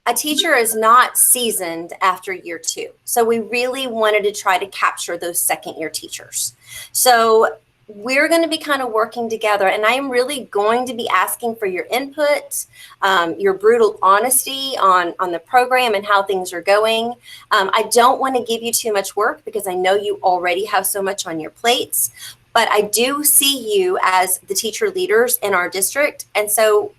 a teacher is not seasoned after year 2. So we really wanted to try to capture those second year teachers. So we're going to be kind of working together, and I am really going to be asking for your input, your brutal honesty on the program and how things are going. I don't want to give you too much work because I know you already have so much on your plates, but I do see you as the teacher leaders in our district. And so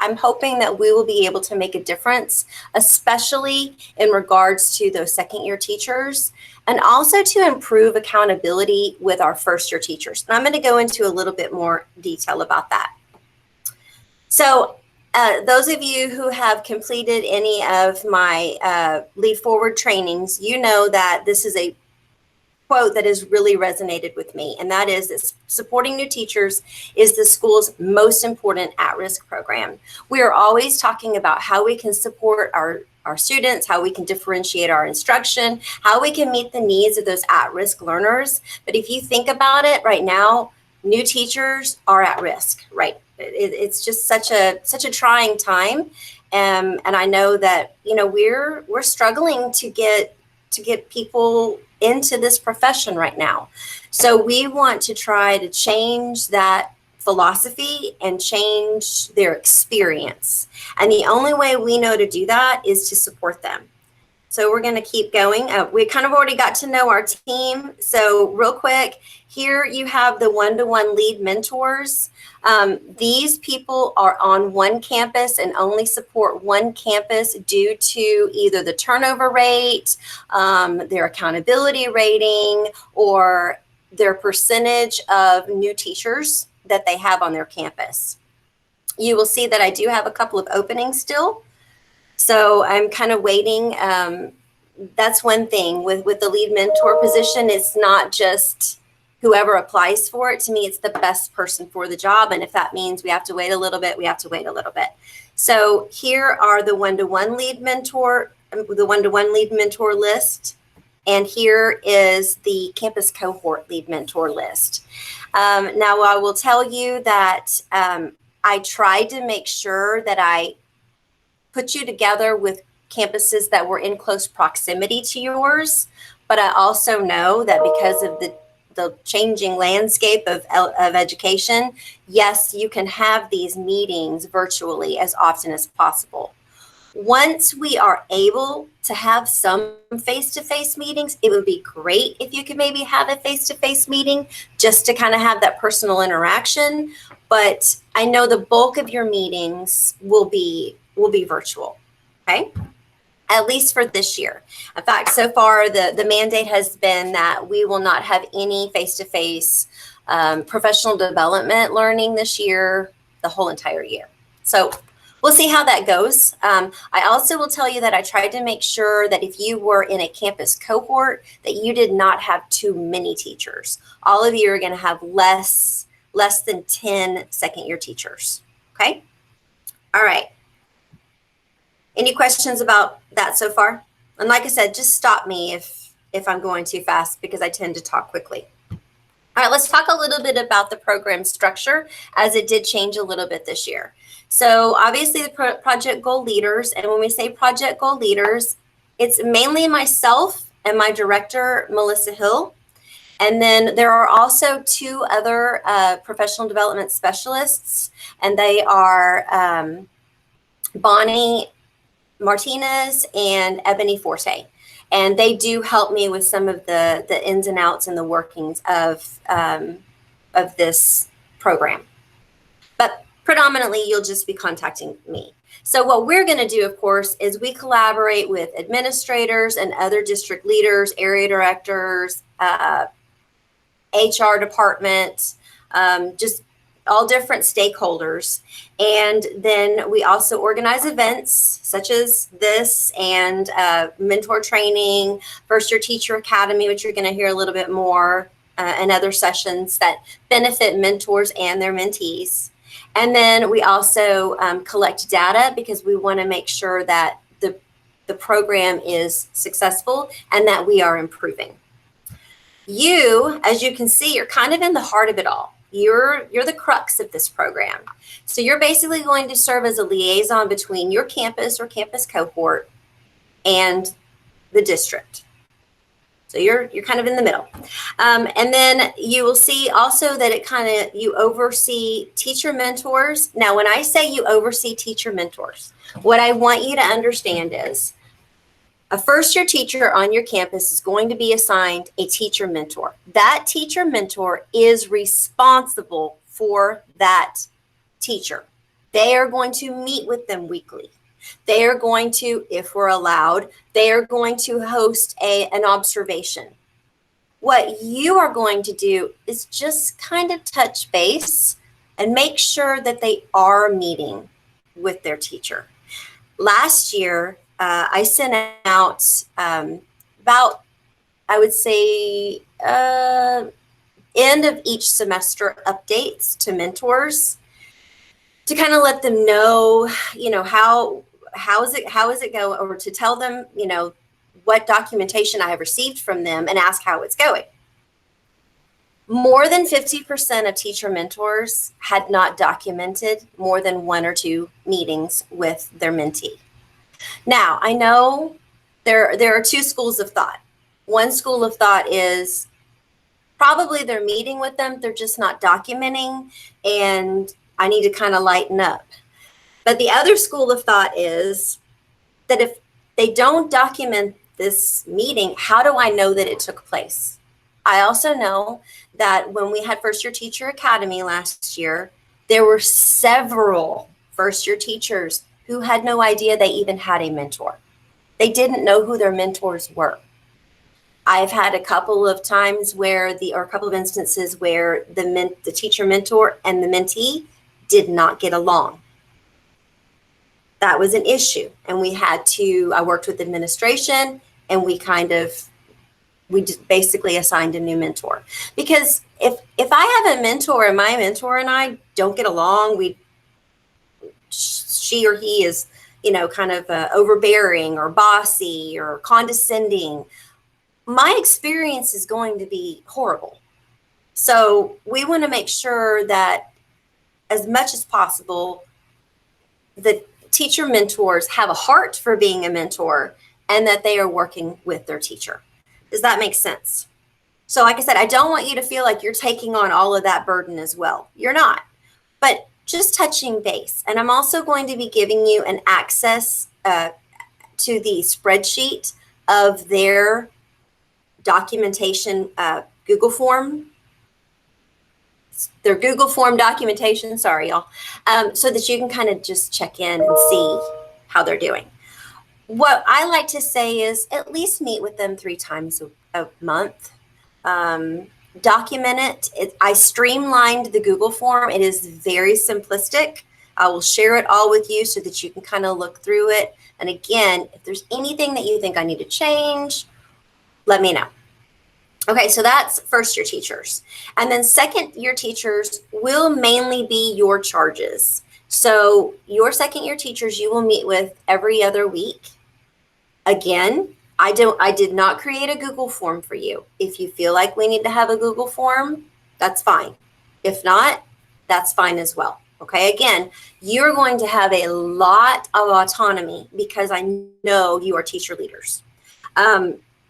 I'm hoping that we will be able to make a difference, especially in regards to those second year teachers, and also to improve accountability with our first year teachers. And I'm going to go into a little bit more detail about that. So those of you who have completed any of my Lead Forward trainings, you know that this is a quote that has really resonated with me, and that is that supporting new teachers is the school's most important at-risk program. We are always talking about how we can support our students, how we can differentiate our instruction, how we can meet the needs of those at-risk learners. But if you think about it right now, new teachers are at risk, right? It's just such a trying time, and I know that we're struggling to get people into this profession right now. So we want to try to change that philosophy and change their experience. And the only way we know to do that is to support them. So we're going to keep going. We kind of already got to know our team. So real quick, here you have the one-to-one lead mentors. These people are on one campus and only support one campus due to either the turnover rate, their accountability rating, or their percentage of new teachers that they have on their campus. You will see that I do have a couple of openings still. So I'm kind of waiting. That's one thing with the lead mentor position. It's not just whoever applies for it. To me, it's the best person for the job. And if that means we have to wait a little bit, we have to wait a little bit. So here are the one-to-one lead mentor list. And here is the campus cohort lead mentor list. Now, I will tell you that I tried to make sure that I put you together with campuses that were in close proximity to yours. But I also know that because of the changing landscape of education, yes, you can have these meetings virtually as often as possible. Once we are able to have some face-to-face meetings, it would be great if you could maybe have a face-to-face meeting just to kind of have that personal interaction. But I know the bulk of your meetings will be virtual, okay? At least for this year. In fact, so far the mandate has been that we will not have any face-to-face professional development learning this year, the whole entire year. So we'll see how that goes. I also will tell you that I tried to make sure that if you were in a campus cohort, that you did not have too many teachers. All of you are going to have less than 10 second-year teachers, okay? All right. Any questions about that so far? And like I said, just stop me if I'm going too fast because I tend to talk quickly. All right, let's talk a little bit about the program structure as it did change a little bit this year. So obviously the project goal leaders, and when we say project goal leaders, it's mainly myself and my director, Melissa Hill. And then there are also 2 other professional development specialists, and they are Bonnie Martinez and Ebony Forte. And they do help me with some of the ins and outs and the workings of this program. But predominantly, you'll just be contacting me. So what we're going to do, of course, is we collaborate with administrators and other district leaders, area directors, HR department, just all different stakeholders. And then we also organize events such as this and mentor training, first year teacher academy, which you're going to hear a little bit more, and other sessions that benefit mentors and their mentees. And then we also collect data because we want to make sure that the program is successful and that we are improving. You, as you can see, you're kind of in the heart of it all. You're the crux of this program. So you're basically going to serve as a liaison between your campus or campus cohort and the district. So you're kind of in the middle. And then you will see also that you oversee teacher mentors. Now, when I say you oversee teacher mentors, what I want you to understand is a first-year teacher on your campus is going to be assigned a teacher mentor. That teacher mentor is responsible for that teacher. They are going to meet with them weekly. They are going to, if we're allowed, they are going to host an observation. What you are going to do is just kind of touch base and make sure that they are meeting with their teacher. Last year, I sent out about, I would say, end of each semester updates to mentors to kind of let them know, how is it going, or to tell them, what documentation I have received from them and ask how it's going. More than 50% of teacher mentors had not documented more than 1 or 2 meetings with their mentee. Now, I know there are 2 schools of thought. One school of thought is probably they're meeting with them, they're just not documenting, and I need to kind of lighten up. But the other school of thought is that if they don't document this meeting, how do I know that it took place? I also know that when we had First Year Teacher Academy last year, there were several first-year teachers who had no idea they even had a mentor. They didn't know who their mentors were. I've had a couple of times or a couple of instances where the teacher mentor and the mentee did not get along. That was an issue. And I worked with administration, and we just basically assigned a new mentor. Because if I have a mentor and my mentor and I don't get along, she or he is, kind of overbearing or bossy or condescending, my experience is going to be horrible. So we want to make sure that as much as possible, the teacher mentors have a heart for being a mentor and that they are working with their teacher. Does that make sense? So like I said, I don't want you to feel like you're taking on all of that burden as well. You're not, but just touching base. And I'm also going to be giving you an access to the spreadsheet of their documentation Google form. Their Google form documentation, sorry y'all, so that you can kind of just check in and see how they're doing. What I like to say is at least meet with them 3 times a month. Document it. I streamlined the Google form. It is very simplistic. I will share it all with you so that you can kind of look through it. And again, if there's anything that you think I need to change, let me know. Okay, so that's first-year teachers. And then second-year teachers will mainly be your charges. So your second-year teachers you will meet with every other week. Again, I did not create a Google form for you. If you feel like we need to have a Google form, that's fine. If not, that's fine as well. Okay, again, you're going to have a lot of autonomy because I know you are teacher leaders.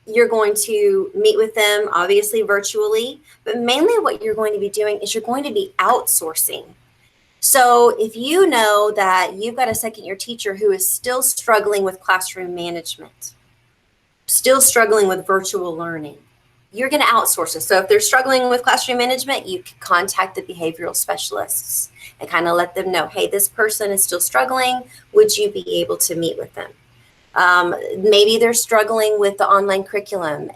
You're going to meet with them, obviously virtually, but mainly what you're going to be doing is you're going to be outsourcing. So if you know that you've got a second-year teacher who is still struggling with classroom management, still struggling with virtual learning, you're going to outsource it. So if they're struggling with classroom management, you can contact the behavioral specialists and kind of let them know, hey, this person is still struggling. Would you be able to meet with them? Maybe they're struggling with the online curriculum,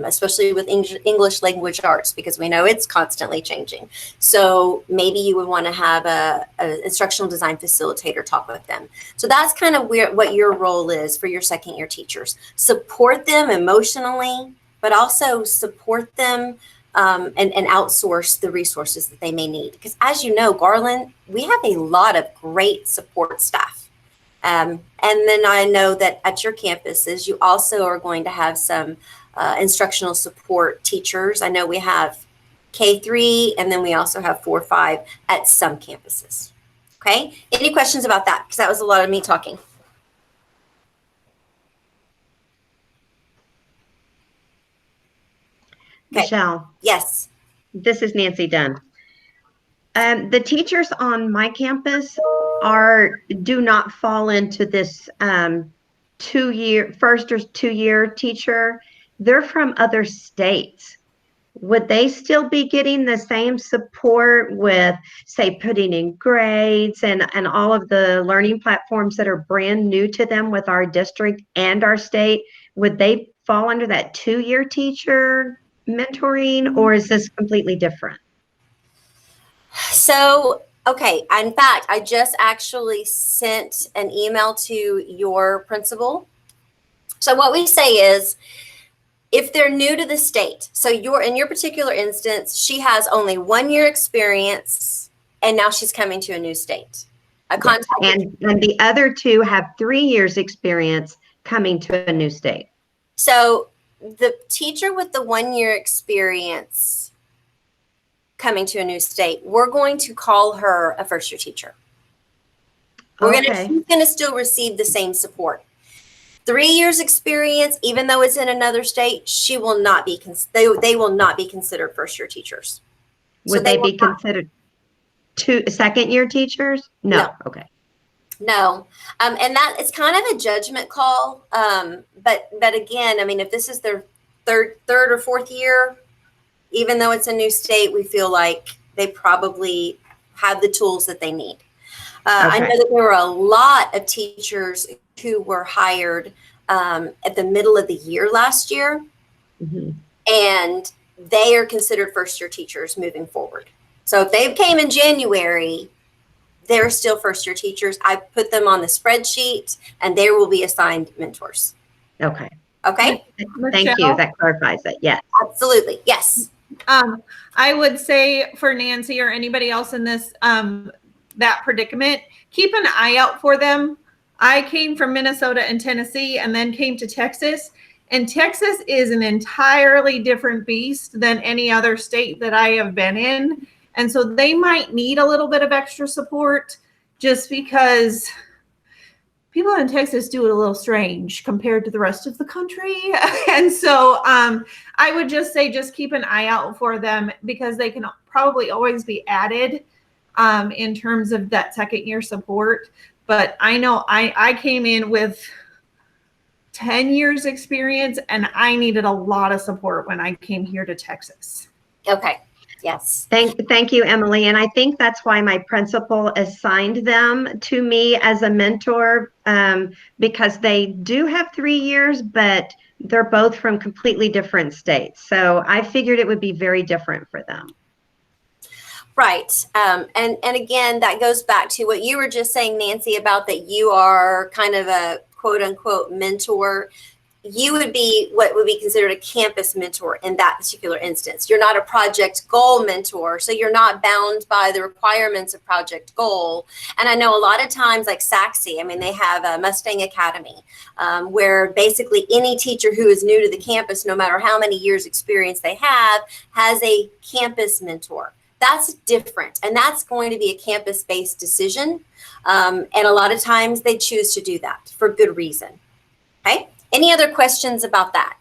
especially with English language arts, because we know it's constantly changing. So maybe you would want to have a instructional design facilitator talk with them. So that's kind of what your role is for your second year teachers. Support them emotionally, but also support them and outsource the resources that they may need. Because as you know, Garland, we have a lot of great support staff. And then I know that at your campuses, you also are going to have some instructional support teachers. I know we have K-3, and then we also have 4-5 at some campuses. Okay, any questions about that? Because that was a lot of me talking. Okay. Michelle. Yes. This is Nancy Dunn. The teachers on my campus do not fall into this 2-year, first or 2-year teacher. They're from other states. Would they still be getting the same support with, say, putting in grades and all of the learning platforms that are brand new to them with our district and our state? Would they fall under that 2-year teacher mentoring, or is this completely different? So, okay, in fact, I just actually sent an email to your principal. So what we say is, if they're new to the state, so in your particular instance, she has only 1 year experience, and now she's coming to a new state. And the other 2 have 3 years experience coming to a new state. So the teacher with the 1 year experience coming to a new state, we're going to call her a first year teacher. She's gonna still receive the same support. 3 years experience, even though it's in another state, she will not be. They will not be considered first year teachers. Would they be considered second year teachers? No. Okay. No, and that it's kind of a judgment call. But again, I mean, if this is their third or fourth year, even though it's a new state, we feel like they probably have the tools that they need. I know that there were a lot of teachers who were hired at the middle of the year last year, and they are considered first year teachers moving forward. So if they came in January, they're still first year teachers. I put them on the spreadsheet, and there will be assigned mentors. Okay. Okay. Thank you. That clarifies it. Yes. Absolutely. Yes. I would say for Nancy or anybody else in this that predicament, keep an eye out for them. I came from Minnesota and Tennessee and then came to Texas. And Texas is an entirely different beast than any other state that I have been in. And so they might need a little bit of extra support just because people in Texas do it a little strange compared to the rest of the country. And so I would just say, just keep an eye out for them, because they can probably always be added in terms of that second year support. But I know I came in with 10 years experience, and I needed a lot of support when I came here to Texas. Okay. Yes. Thank you, Emily. And I think that's why my principal assigned them to me as a mentor, because they do have 3 years, but they're both from completely different states. So I figured it would be very different for them. Right. And again, that goes back to what you were just saying, Nancy, about that you are kind of a quote unquote mentor. You would be what would be considered a campus mentor in that particular instance. You're not a project goal mentor, so you're not bound by the requirements of project goal. And I know a lot of times, like Saxe, I mean, they have a Mustang Academy, where basically any teacher who is new to the campus, no matter how many years experience they have, has a campus mentor. That's different, and that's going to be a campus-based decision. And a lot of times they choose to do that for good reason. Okay. Any other questions about that?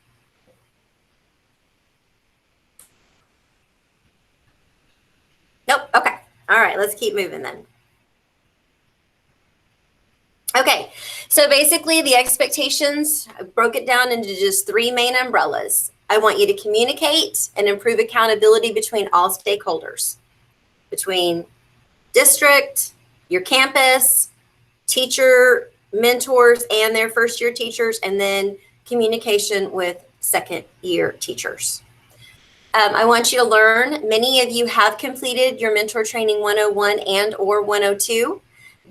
Nope. Okay. All right. Let's keep moving then. Okay. So basically the expectations, I broke it down into just 3 main umbrellas. I want you to communicate and improve accountability between all stakeholders, between district, your campus, teacher, mentors, and their first year teachers, and then communication with second year teachers. I want you to learn, many of you have completed your mentor training 101 and or 102.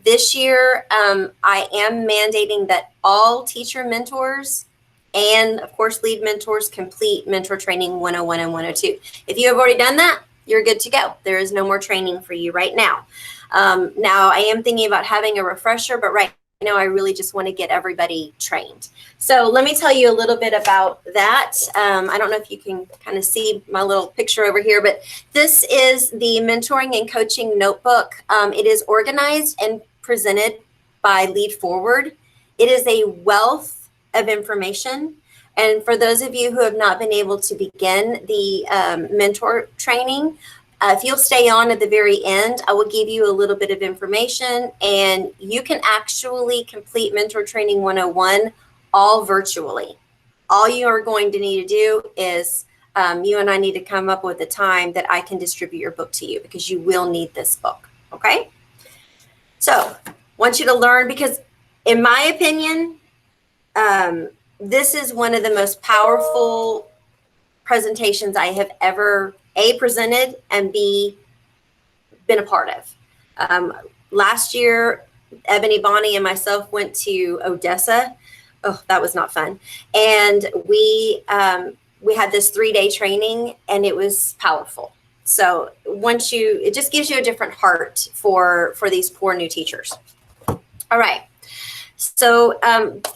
This year, I am mandating that all teacher mentors and of course lead mentors complete mentor training 101 and 102. If you have already done that, you're good to go. There is no more training for you right now. Now I am thinking about having a refresher, but right know, I really just want to get everybody trained. So let me tell you a little bit about that. I don't know if you can kind of see my little picture over here, but this is the mentoring and coaching notebook. It is organized and presented by Lead Forward. It is a wealth of information. And for those of you who have not been able to begin the mentor training, if you'll stay on at the very end, I will give you a little bit of information, and you can actually complete Mentor Training 101 all virtually. All you are going to need to do is you and I need to come up with a time that I can distribute your book to you, because you will need this book, okay? So I want you to learn, because in my opinion, this is one of the most powerful presentations I have ever A, presented, and B, been a part of. Last year, Ebony, Bonnie, and myself went to Odessa. Oh, that was not fun. And we had this 3-day training, and it was powerful. So it just gives you a different heart for these poor new teachers. All right. So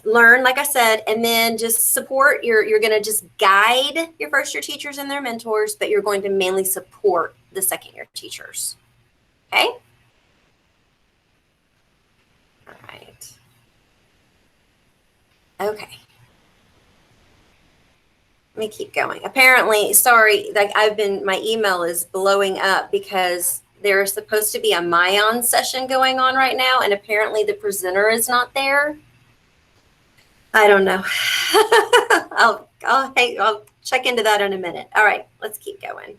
learn, like I said, and then just support. You're going to just guide your first year teachers and their mentors, but you're going to mainly support the second year teachers. Okay? All right. Okay. Let me keep going. Apparently, sorry, my email is blowing up because there's supposed to be a Mayan session going on right now, and apparently the presenter is not there. I don't know. I'll check into that in a minute. All right, let's keep going.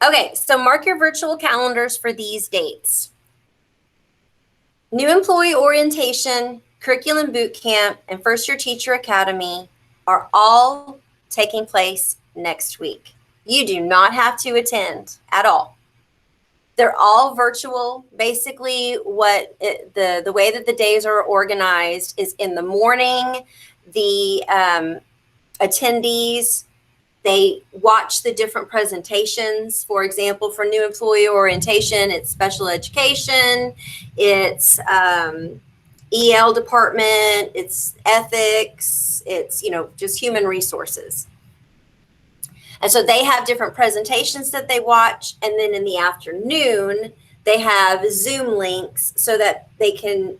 Okay, so mark your virtual calendars for these dates. New Employee Orientation, Curriculum Bootcamp, and First Year Teacher Academy are all taking place next week. You do not have to attend at all. They're all virtual. Basically, the way that the days are organized is in the morning, the attendees, they watch the different presentations. For example, for New Employee Orientation, it's special education, it's EL department, it's ethics, it's, just human resources. And so they have different presentations that they watch. And then in the afternoon, they have Zoom links so that they can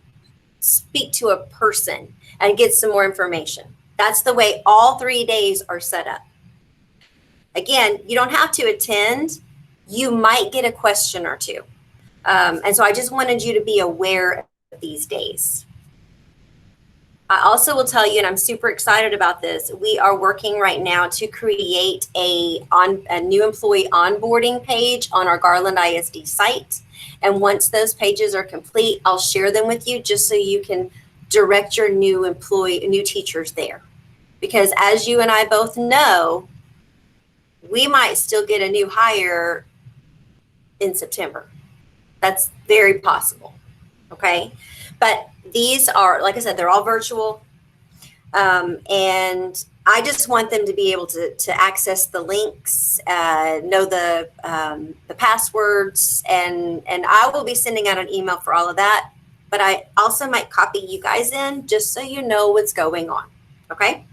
speak to a person and get some more information. That's the way all 3 days are set up. Again, you don't have to attend. You might get a question or two. And so I just wanted you to be aware of these days. I also will tell you, and I'm super excited about this, we are working right now to create a new employee onboarding page on our Garland ISD site. And once those pages are complete, I'll share them with you just so you can direct your new teachers there. Because as you and I both know, we might still get a new hire in September. That's very possible, okay? But these are, like I said, they're all virtual. And I just want them to be able to access the links, know the passwords, and I will be sending out an email for all of that. But I also might copy you guys in just so you know what's going on, okay?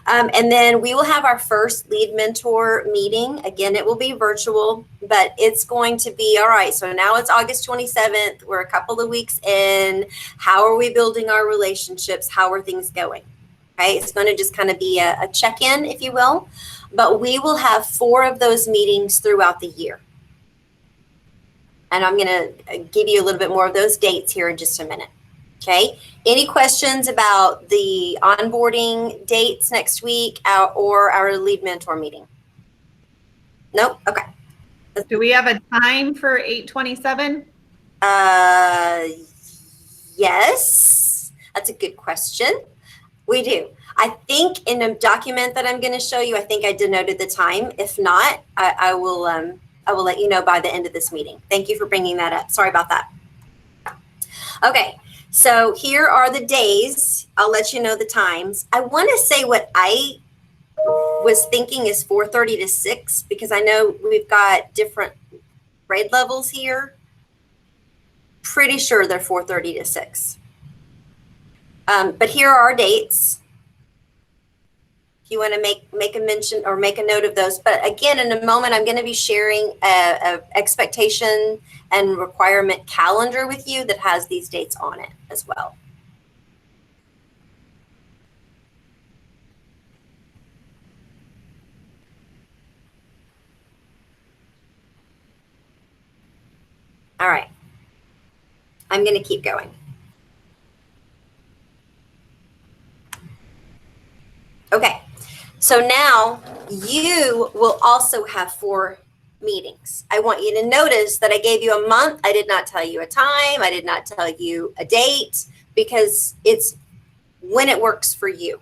And then we will have our first lead mentor meeting. Again, it will be virtual, but it's going to be, all right, so now it's August 27th. We're a couple of weeks in. How are we building our relationships? How are things going? Okay, it's going to just kind of be a check-in, if you will. But we will have 4 of those meetings throughout the year. And I'm going to give you a little bit more of those dates here in just a minute. Okay, any questions about the onboarding dates next week or our lead mentor meeting? Nope, okay. Do we have a time for 8/27? Yes, that's a good question. We do. I think in a document that I'm going to show you, I think I denoted the time. If not, I will let you know by the end of this meeting. Thank you for bringing that up. Sorry about that. Okay. So here are the days. I'll let you know the times. I want to say what I was thinking is 4:30 to 6, because I know we've got different grade levels here. Pretty sure they're 4:30 to 6. But here are our dates. If you want to make a mention or make a note of those. But again, in a moment, I'm going to be sharing a expectation and requirement calendar with you that has these dates on it as well. All right. I'm going to keep going. Okay. So now you will also have 4 meetings. I want you to notice that I gave you a month. I did not tell you a time. I did not tell you a date because it's when it works for you.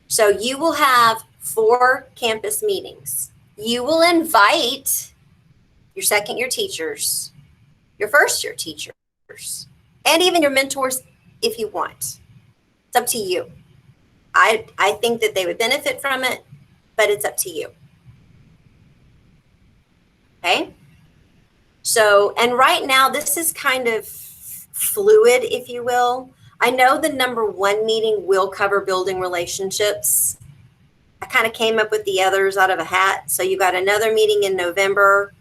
So you will have 4 campus meetings. You will invite your second year teachers, your first year teachers, and even your mentors if you want. It's up to you. I think that they would benefit from it, but it's up to you. Okay? So, and right now, this is kind of fluid, if you will. I know the number 1 meeting will cover building relationships. I kind of came up with the others out of a hat. So you got another meeting in November,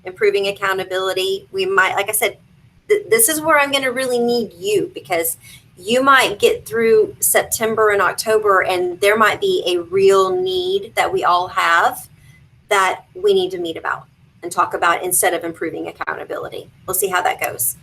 improving accountability. We might, like I said, this is where I'm going to really need you because you might get through September and October and there might be a real need that we all have that we need to meet about and talk about instead of improving accountability. We'll see how that goes.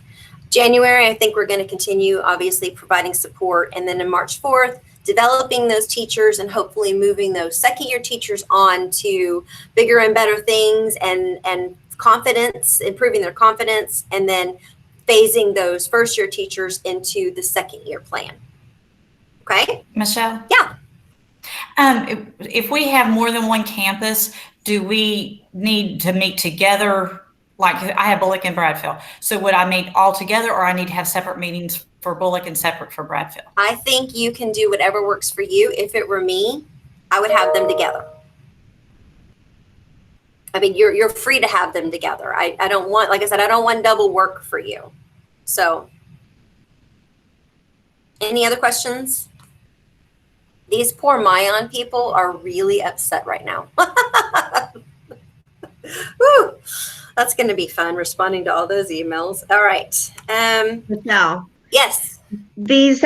January, I think we're going to continue obviously providing support. And then in March 4th, developing those teachers and hopefully moving those second year teachers on to bigger and better things and confidence, improving their confidence, and then phasing those first year teachers into the second year plan. Okay? Michelle? Yeah. If we have more than one campus, do we need to meet together? Like I have Bullock and Bradfield. So would I meet all together or I need to have separate meetings for Bullock and separate for Bradfield? I think you can do whatever works for you. If it were me, I would have them together. I mean, you're free to have them together. I don't want, like I said, I don't want double work for you. So any other questions? These poor Mayan people are really upset right now. Woo, that's going to be fun responding to all those emails. All right. Michelle, Yes. these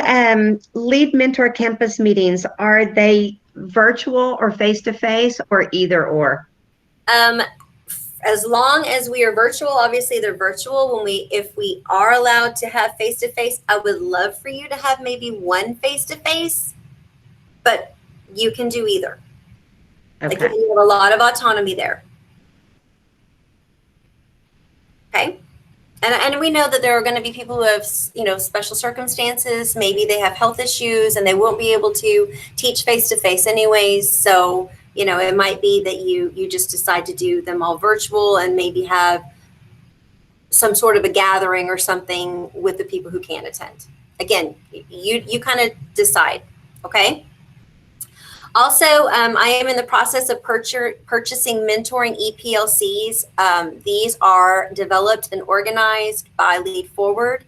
lead mentor campus meetings, are they virtual or face-to-face or either or? As long as we are virtual, obviously they're virtual. If we are allowed to have face-to-face, I would love for you to have maybe one face-to-face, but you can do either. Okay. Like you have a lot of autonomy there. Okay. And we know that there are going to be people who have, special circumstances. Maybe they have health issues and they won't be able to teach face-to-face anyways. So, it might be that you just decide to do them all virtual and maybe have some sort of a gathering or something with the people who can't attend. Again, you kind of decide. Okay. Also, I am in the process of purchasing mentoring ePLCs. These are developed and organized by Lead Forward.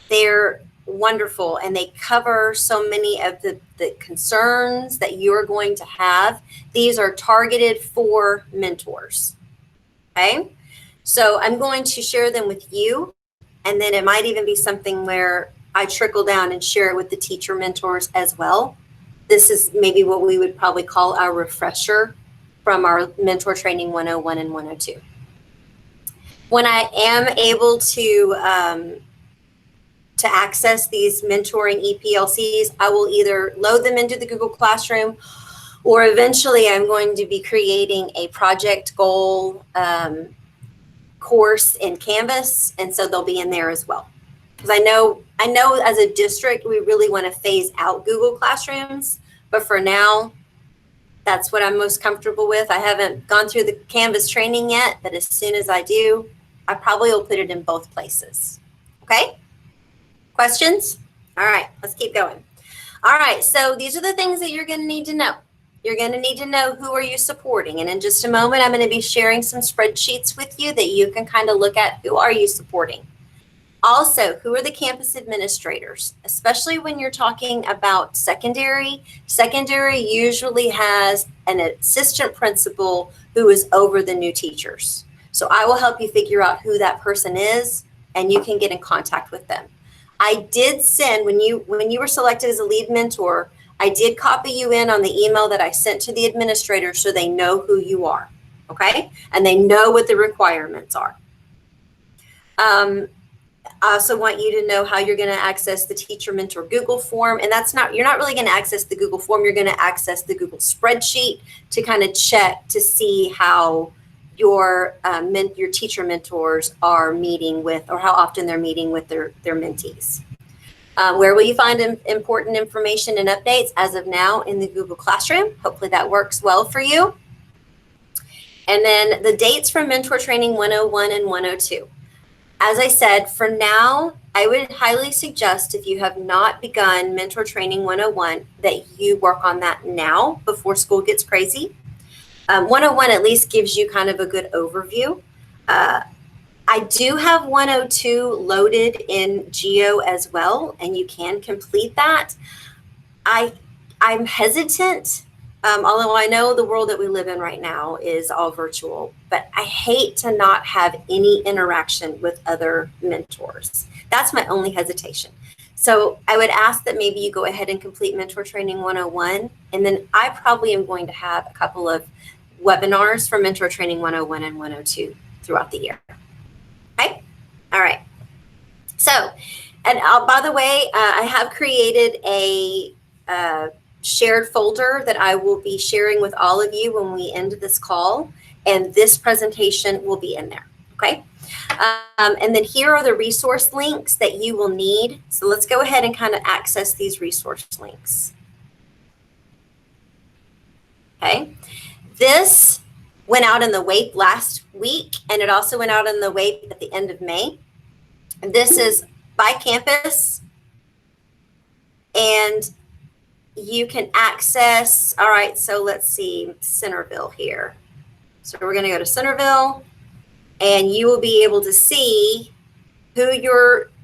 They're wonderful and they cover so many of the concerns that you're going to have. These are targeted for mentors. Okay, so I'm going to share them with you, and then it might even be something where I trickle down and share it with the teacher mentors as well. This is maybe what we would probably call our refresher from our Mentor Training 101 and 102. When I am able to access these mentoring ePLCs, I will either load them into the Google Classroom, or eventually I'm going to be creating a project goal course in Canvas, and so they'll be in there as well. Because I know as a district, we really want to phase out Google Classrooms, but for now, that's what I'm most comfortable with. I haven't gone through the Canvas training yet, but as soon as I do, I probably will put it in both places. Okay? Questions? All right, let's keep going. All right, so these are the things that you're going to need to know. You're going to need to know who are you supporting. And in just a moment, I'm going to be sharing some spreadsheets with you that you can kind of look at who are you supporting. Also, who are the campus administrators? Especially when you're talking about secondary. Secondary usually has an assistant principal who is over the new teachers. So I will help you figure out who that person is, and you can get in contact with them. I did send, when you were selected as a lead mentor, I did copy you in on the email that I sent to the administrator so they know who you are, okay? And they know what the requirements are. I also want you to know how you're going to access the Teacher Mentor Google form. And you're not really going to access the Google form. You're going to access the Google spreadsheet to kind of check to see how your teacher mentors are meeting with, or how often they're meeting with their mentees. Where will you find important information and updates? As of now, in the Google Classroom. Hopefully that works well for you. And then the dates for Mentor Training 101 and 102. As I said, for now, I would highly suggest, if you have not begun Mentor Training 101, that you work on that now before school gets crazy. 101 at least gives you kind of a good overview. I do have 102 loaded in Geo as well, and you can complete that. I'm hesitant, although I know the world that we live in right now is all virtual, but I hate to not have any interaction with other mentors. That's my only hesitation. So I would ask that maybe you go ahead and complete Mentor Training 101, and then I probably am going to have a couple of webinars for Mentor Training 101 and 102 throughout the year. Okay? All right. So, and by the way, I have created a shared folder that I will be sharing with all of you when we end this call, and this presentation will be in there, okay? And then here are the resource links that you will need. So let's go ahead and kind of access these resource links. Okay, this went out in the WAPE last week, and it also went out in the WAPE at the end of May. And this is by campus, and you can access, all right, so let's see, Centerville here. So we're going to go to Centerville, and you will be able to see who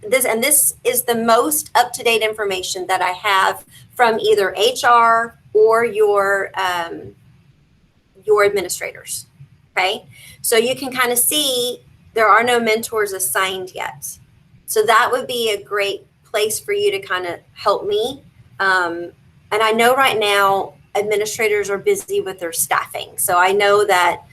this is the most up-to-date information that I have from either HR or your administrators, okay? So you can kind of see there are no mentors assigned yet. So that would be a great place for you to kind of help me. And I know right now administrators are busy with their staffing. So I know that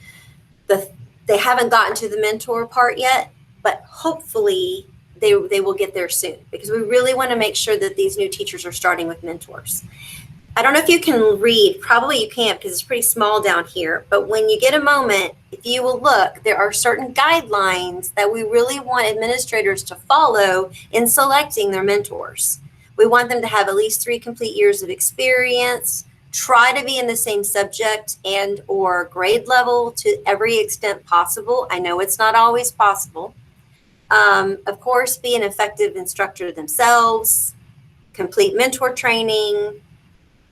they haven't gotten to the mentor part yet, but hopefully they will get there soon, because we really want to make sure that these new teachers are starting with mentors. I don't know if you can read, probably you can't because it's pretty small down here, but when you get a moment, if you will look, there are certain guidelines that we really want administrators to follow in selecting their mentors. We want them to have at least 3 complete years of experience, try to be in the same subject and or grade level to every extent possible. I know it's not always possible. Of course, be an effective instructor themselves, complete mentor training,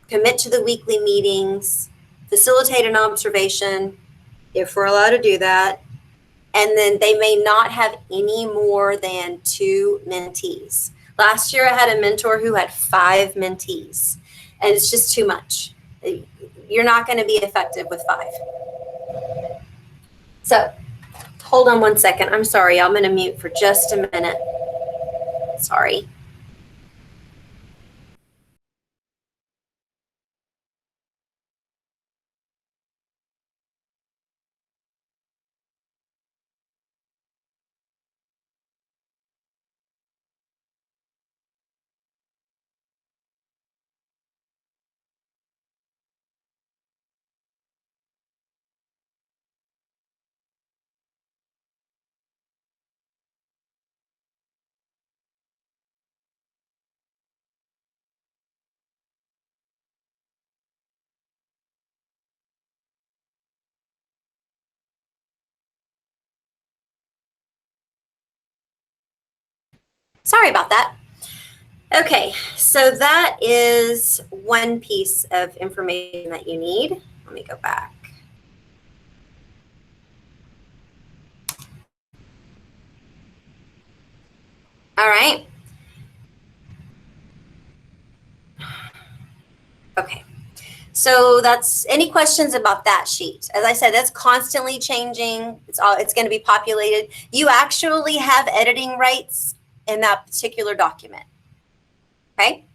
commit to the weekly meetings, facilitate an observation, if we're allowed to do that. And then they may not have any more than 2 mentees. Last year, I had a mentor who had 5 mentees, and it's just too much. You're not going to be effective with 5. So hold on one second. I'm sorry. I'm going to mute for just a minute. Sorry. Sorry about that. Okay, so that is one piece of information that you need. Let me go back. All right. Okay. So that's any questions about that sheet? As I said, that's constantly changing. It's going to be populated. You actually have editing rights in that particular document. Okay.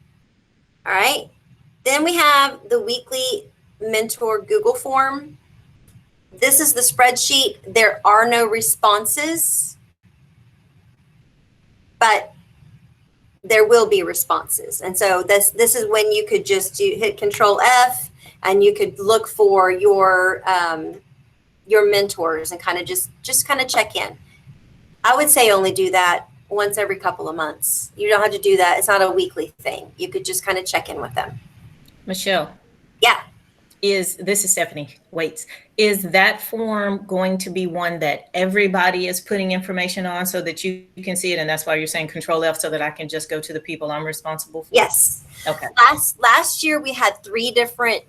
All right. Then we have the weekly mentor Google form. This is the spreadsheet. There are no responses, but there will be responses. And so this is when you could just hit Control F and you could look for your mentors and kind of just kind of check in. I would say only do that once every couple of months. You don't have to do that. It's not a weekly thing. You could just kind of check in with them. Michelle. Yeah. This is Stephanie Waits. Is that form going to be one that everybody is putting information on so that you can see it? And that's why you're saying Control F so that I can just go to the people I'm responsible for? Yes. Okay. Last year we had 3 different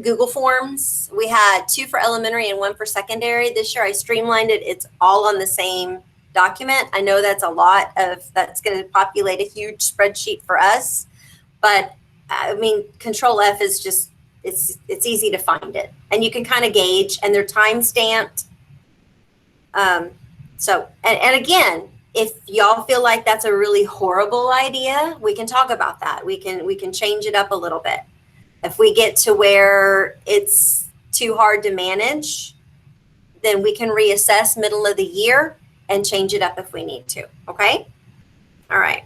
Google forms. We had 2 for elementary and 1 for secondary. This year I streamlined it. It's all on the same document. I know that's that's going to populate a huge spreadsheet for us, but I mean, Control F is just, it's easy to find it, and you can kind of gauge, and they're time stamped. So, and again, if y'all feel like that's a really horrible idea, we can talk about that. We can change it up a little bit. If we get to where it's too hard to manage, then we can reassess middle of the year and change it up if we need to. Okay. All right.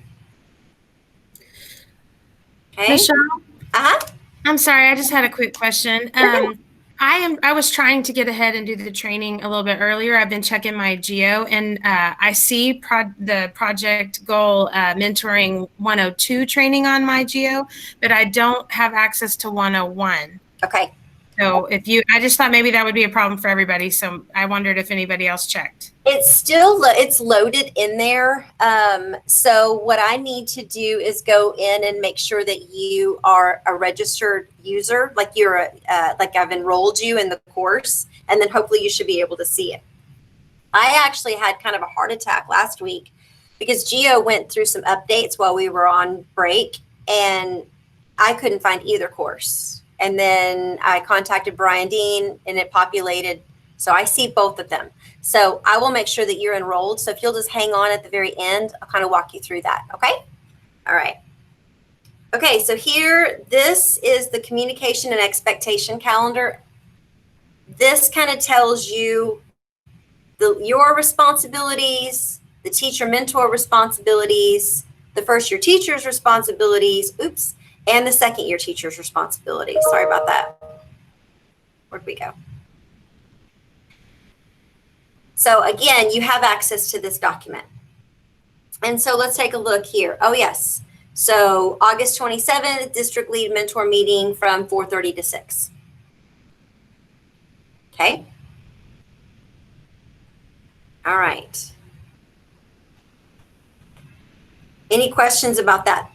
Okay. Michelle? Uh-huh. I'm sorry, I just had a quick question. I was trying to get ahead and do the training a little bit earlier. I've been checking my Geo, and I see the project goal mentoring 102 training on my Geo, but I don't have access to 101. Okay. So I just thought maybe that would be a problem for everybody. So I wondered if anybody else checked. It's still, it's loaded in there. So what I need to do is go in and make sure that you are a registered user, like you're like I've enrolled you in the course, and then hopefully you should be able to see it. I actually had kind of a heart attack last week because Geo went through some updates while we were on break, and I couldn't find either course. And then I contacted Brian Dean, and it populated. So I see both of them. So I will make sure that you're enrolled. So if you'll just hang on at the very end, I'll kind of walk you through that. Okay. All right. Okay. So here, this is the communication and expectation calendar. This kind of tells you your responsibilities, the teacher mentor responsibilities, the first year teacher's responsibilities, and the second year teacher's responsibilities. Sorry about that. Where'd we go? So again, you have access to this document. And so let's take a look here. Oh, yes. So August 27th, district lead mentor meeting from 4:30 to 6. Okay. All right. Any questions about that?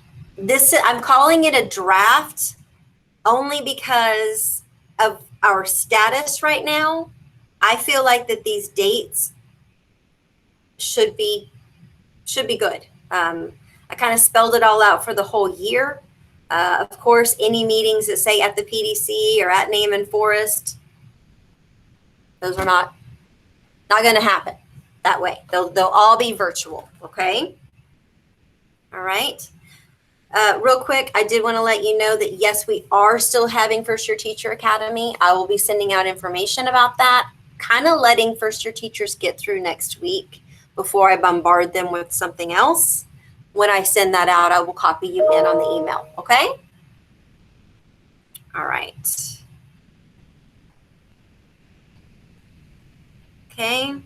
I'm calling it a draft only because of our status right now. I feel like that these dates should be good. I kind of spelled it all out for the whole year. Of course, any meetings that say at the PDC or at Naaman Forest, those are not going to happen that way. They'll all be virtual. Okay. All right. Real quick, I did want to let you know that, yes, we are still having First Year Teacher Academy. I will be sending out information about that, kind of letting first year teachers get through next week before I bombard them with something else. When I send that out, I will copy you in on the email. Okay? All right. Okay.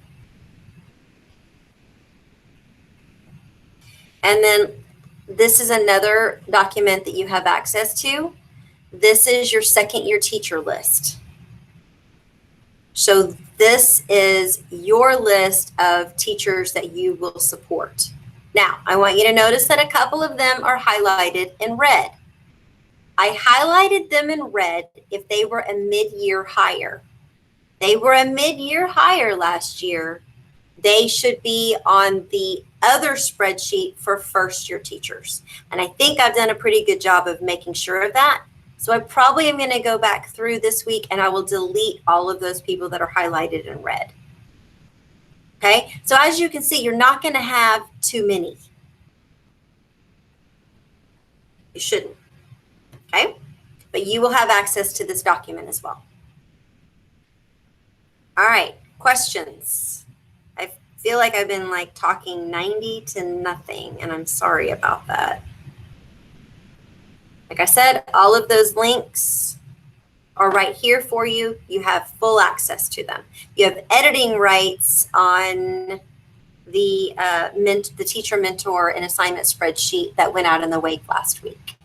And then this is another document that you have access to. This is your second year teacher list. So this is your list of teachers that you will support. Now, I want you to notice that a couple of them are highlighted in red. I highlighted them in red if they were a mid-year hire. They were a mid-year hire last year. They should be on the other spreadsheet for first year teachers. And I think I've done a pretty good job of making sure of that. So I probably am going to go back through this week and I will delete all of those people that are highlighted in red. Okay, so as you can see, you're not going to have too many. You shouldn't. Okay, but you will have access to this document as well. All right, questions. I feel like I've been like talking 90 to nothing, and I'm sorry about that. Like I said, all of those links are right here for you. You have full access to them. You have editing rights on the teacher mentor and assignment spreadsheet that went out in the wake last week.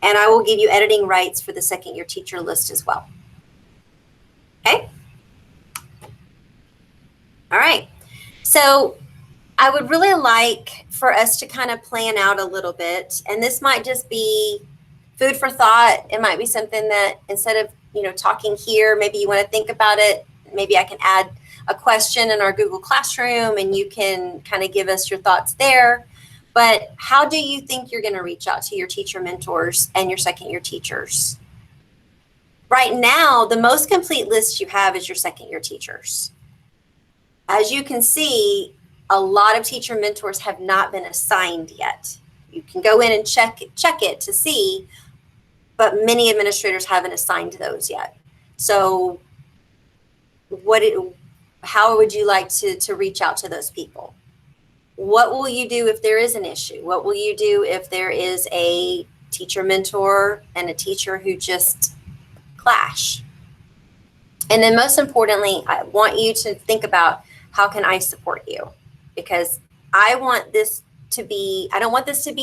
And I will give you editing rights for the second year teacher list as well. Okay. All right. So I would really like for us to kind of plan out a little bit, and this might just be food for thought. It might be something that instead of, talking here, maybe you want to think about it. Maybe I can add a question in our Google Classroom and you can kind of give us your thoughts there. But how do you think you're going to reach out to your teacher mentors and your second year teachers? Right now, the most complete list you have is your second year teachers. As you can see, a lot of teacher mentors have not been assigned yet. You can go in and check it to see, but many administrators haven't assigned those yet. So how would you like to reach out to those people? What will you do if there is an issue? What will you do if there is a teacher mentor and a teacher who just clash? And then most importantly, I want you to think about, how can I support you? Because I don't want this to be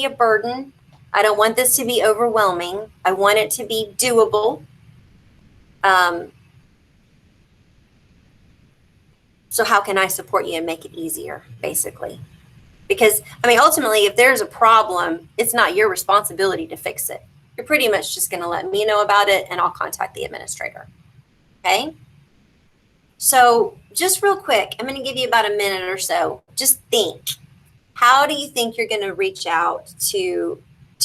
a burden. I don't want this to be overwhelming. I want it to be doable. So how can I support you and make it easier, basically? Because, ultimately, if there's a problem, it's not your responsibility to fix it. You're pretty much just going to let me know about it and I'll contact the administrator. Okay? So just real quick, I'm going to give you about a minute or so. Just think, how do you think you're going to reach out to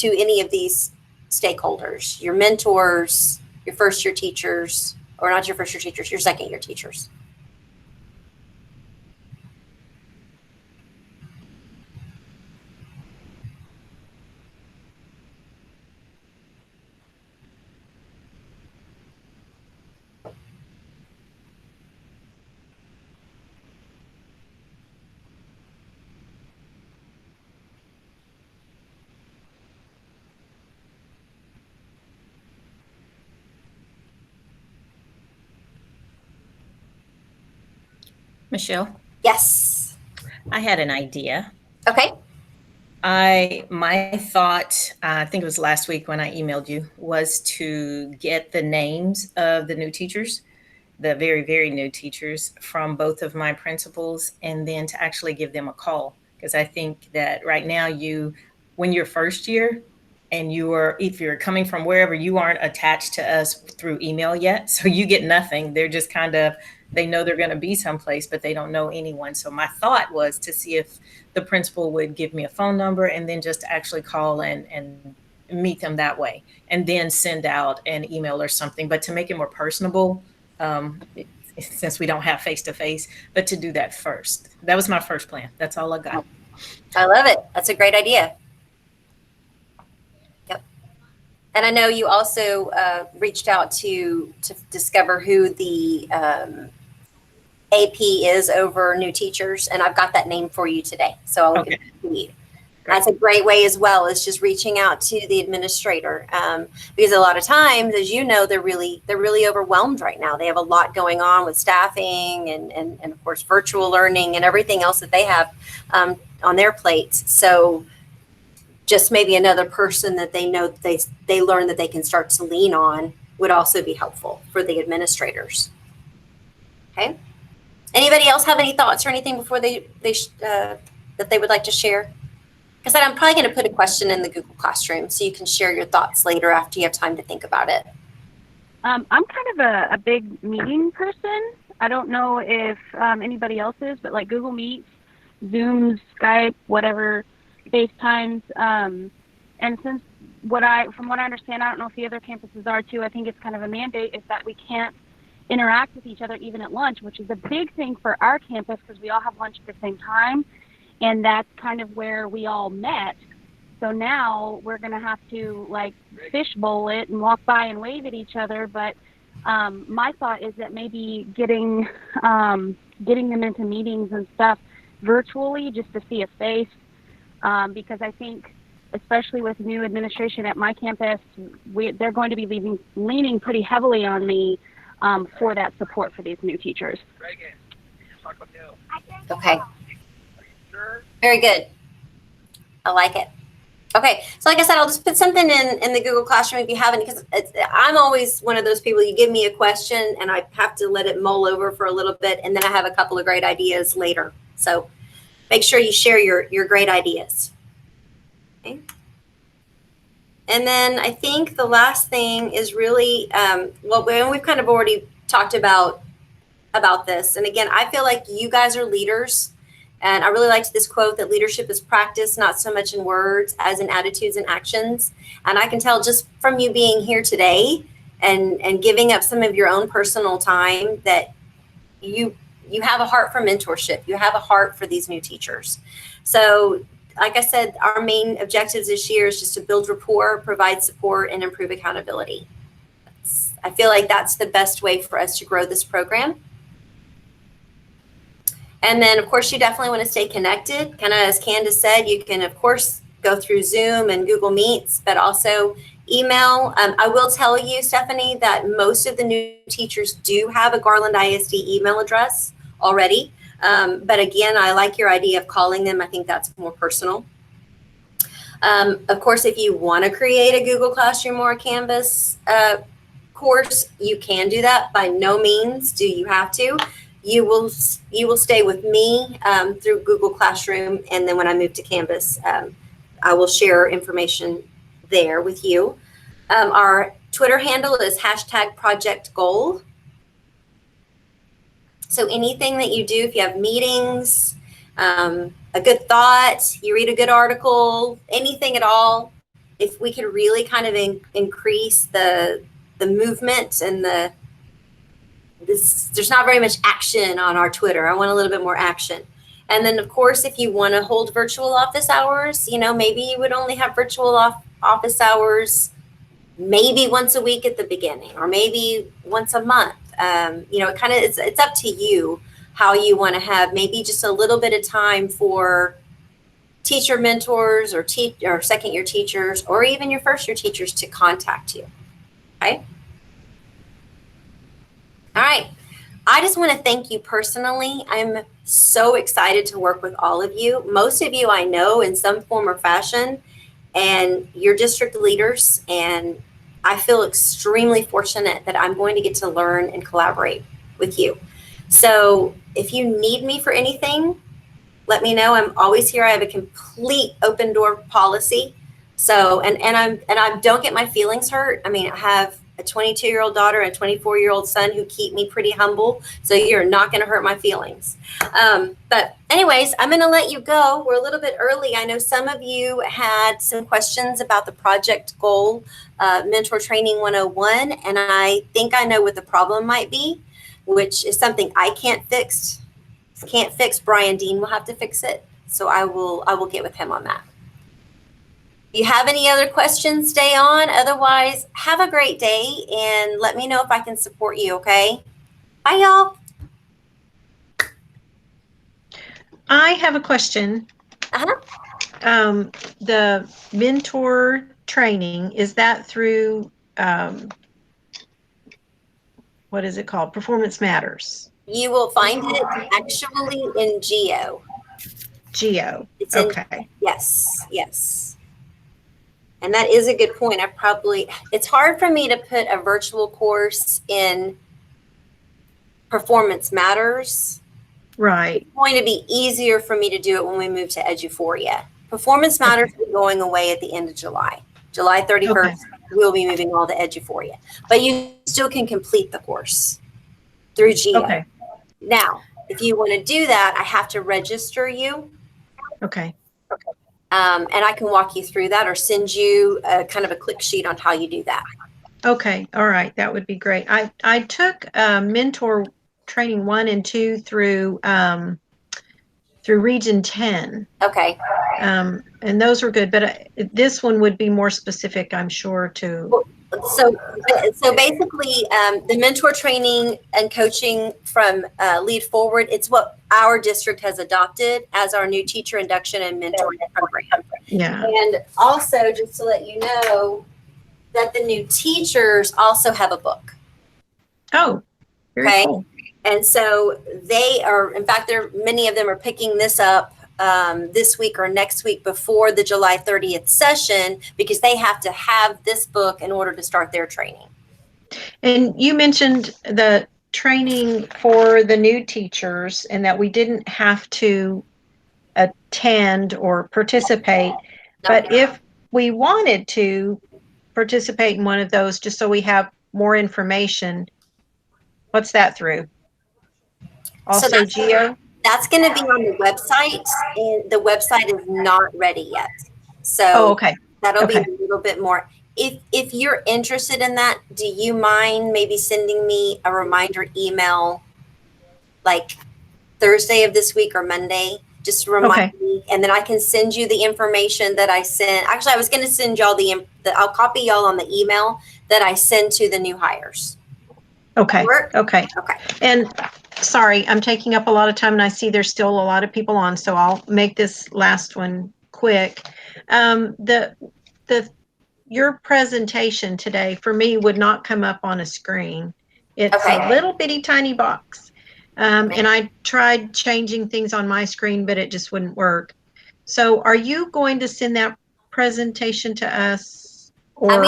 any of these stakeholders, your mentors, your first year teachers, or not your first year teachers, your second year teachers? Michelle? Yes. I had an idea. Okay. My thought, I think it was last week when I emailed you, was to get the names of the new teachers, the very, very new teachers, from both of my principals, and then to actually give them a call. Because I think that right now when you're first year and if you're coming from wherever, you aren't attached to us through email yet. So you get nothing. They're just they know they're going to be someplace, but they don't know anyone. So my thought was to see if the principal would give me a phone number and then just actually call and meet them that way, and then send out an email or something, but to make it more personable, since we don't have face-to-face, but to do that first. That was my first plan. That's all I got. I love it. That's a great idea. Yep. And I know you also reached out to discover who the AP is over new teachers, and I've got that name for you today. So I'll give it to you. That's a great way as well, is just reaching out to the administrator, because a lot of times, as you know, they're really overwhelmed right now. They have a lot going on with staffing and of course virtual learning and everything else that they have on their plates. So just maybe another person that they know they learn that they can start to lean on would also be helpful for the administrators. Okay. Anybody else have any thoughts or anything before that they would like to share? Because I'm probably going to put a question in the Google Classroom so you can share your thoughts later after you have time to think about it. I'm kind of a big meeting person. I don't know if anybody else is, but like Google Meets, Zooms, Skype, whatever, FaceTimes. And since from what I understand, I don't know if the other campuses are too, I think it's kind of a mandate, is that we can't interact with each other even at lunch, which is a big thing for our campus because we all have lunch at the same time. And that's kind of where we all met. So now we're going to have to like fishbowl it and walk by and wave at each other. But my thought is that maybe getting them into meetings and stuff virtually just to see a face, because I think, especially with new administration at my campus, they're going to be leaning pretty heavily on me for that support for these new teachers. Okay. Very good. I like it. Okay, so like I said, I'll just put something in the Google Classroom if you haven't, because I'm always one of those people, you give me a question and I have to let it mull over for a little bit, and then I have a couple of great ideas later. So make sure you share your great ideas. Okay. And then I think the last thing is really, well, we've kind of already talked about this. And again, I feel like you guys are leaders. And I really liked this quote that leadership is practice, not so much in words as in attitudes and actions. And I can tell just from you being here today and giving up some of your own personal time that you have a heart for mentorship. You have a heart for these new teachers. So like I said, our main objectives this year is just to build rapport, provide support, and improve accountability. I feel like that's the best way for us to grow this program. And then, of course, you definitely want to stay connected. Kind of as Candace said, you can, of course, go through Zoom and Google Meets, but also email. I will tell you, Stephanie, that most of the new teachers do have a Garland ISD email address already. But again, I like your idea of calling them. I think that's more personal. Of course, if you want to create a Google Classroom or a Canvas course, you can do that. By no means do you have to. You will stay with me through Google Classroom, and then when I move to Canvas, I will share information there with you. Our Twitter handle is #ProjectGoal. So anything that you do, if you have meetings, a good thought, you read a good article, anything at all, if we could really kind of increase the movement and there's not very much action on our Twitter. I want a little bit more action. And then, of course, if you want to hold virtual office hours, maybe you would only have virtual office hours maybe once a week at the beginning, or maybe once a month. It's up to you how you want to have maybe just a little bit of time for teacher mentors or second year teachers, or even your first year teachers to contact you. Okay. All right. I just want to thank you personally. I'm so excited to work with all of you. Most of you I know in some form or fashion, and you're district leaders, and I feel extremely fortunate that I'm going to get to learn and collaborate with you. So if you need me for anything, let me know. I'm always here. I have a complete open door policy. So, and I don't get my feelings hurt. I mean, I have a 22-year-old daughter and a 24-year-old son who keep me pretty humble. So you're not going to hurt my feelings. But anyways, I'm going to let you go. We're a little bit early. I know some of you had some questions about the Project Goal Mentor Training 101. And I think I know what the problem might be, which is something I can't fix. Brian Dean will have to fix it. So I will get with him on that. If you have any other questions, stay on. Otherwise, have a great day and let me know if I can support you, okay? Bye, y'all. I have a question. The mentor training, is that through, what is it called? Performance Matters. You will find it actually in Geo. Geo. It's okay. Yes. And that is a good point. It's hard for me to put a virtual course in Performance Matters. Right. It's going to be easier for me to do it when we move to Eduphoria. Performance Matters is going away at the end of July. July 31st, we'll be moving all to Eduphoria. But you still can complete the course through Geo. Okay. Now, if you want to do that, I have to register you. Okay. And I can walk you through that or send you a kind of a click sheet on how you do that. Okay. All right. That would be great. I took mentor training 1 and 2 through Region 10. Okay. And those were good, but this one would be more specific, I'm sure, to. So basically, the mentor training and coaching from Lead Forward, it's what our district has adopted as our new teacher induction and mentoring program. Yeah. And also, just to let you know, that the new teachers also have a book. Oh, very Okay. cool. And so they are, in fact, many of them are picking this up this week or next week before the July 30th session, because they have to have this book in order to start their training. And you mentioned the training for the new teachers and that we didn't have to attend or participate. But if we wanted to participate in one of those, just so we have more information, what's that through? Also, Geo? That's going to be on the website, and the website is not ready yet. So Oh, okay. That'll Okay. be a little bit more. If you're interested in that, do you mind maybe sending me a reminder email like Thursday of this week or Monday? Just to remind me, and then I can send you the information that I sent. Actually, I was going to send y'all I'll copy y'all on the email that I send to the new hires. Okay. Work? Okay. Okay. And sorry, I'm taking up a lot of time and I see there's still a lot of people on, so I'll make this last one quick. Your presentation today for me would not come up on a screen. It's a little bitty tiny box. And I tried changing things on my screen, but it just wouldn't work. So are you going to send that presentation to us? Or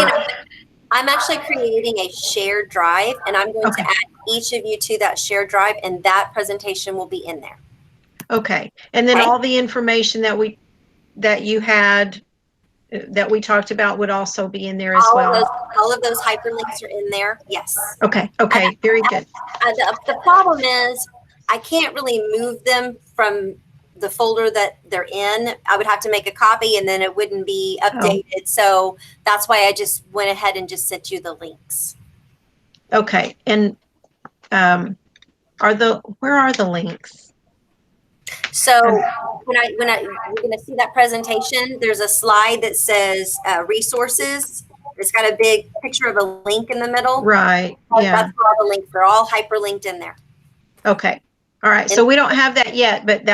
I'm actually creating a shared drive, and I'm going to add each of you to that shared drive, and that presentation will be in there. Okay. And then all the information that you had that we talked about would also be in there as well. All of those hyperlinks are in there. Yes. Okay. Okay. Very good. The problem is I can't really move them from the folder that they're in. I would have to make a copy and then it wouldn't be updated. So that's why I just went ahead and just sent you the links. Okay. And where are the links? So when you're going to see that presentation, there's a slide that says resources. It's got a big picture of a link in the middle. Right. Yeah. That's where all the links. They're all hyperlinked in there. Okay. All right. So we don't have that yet, but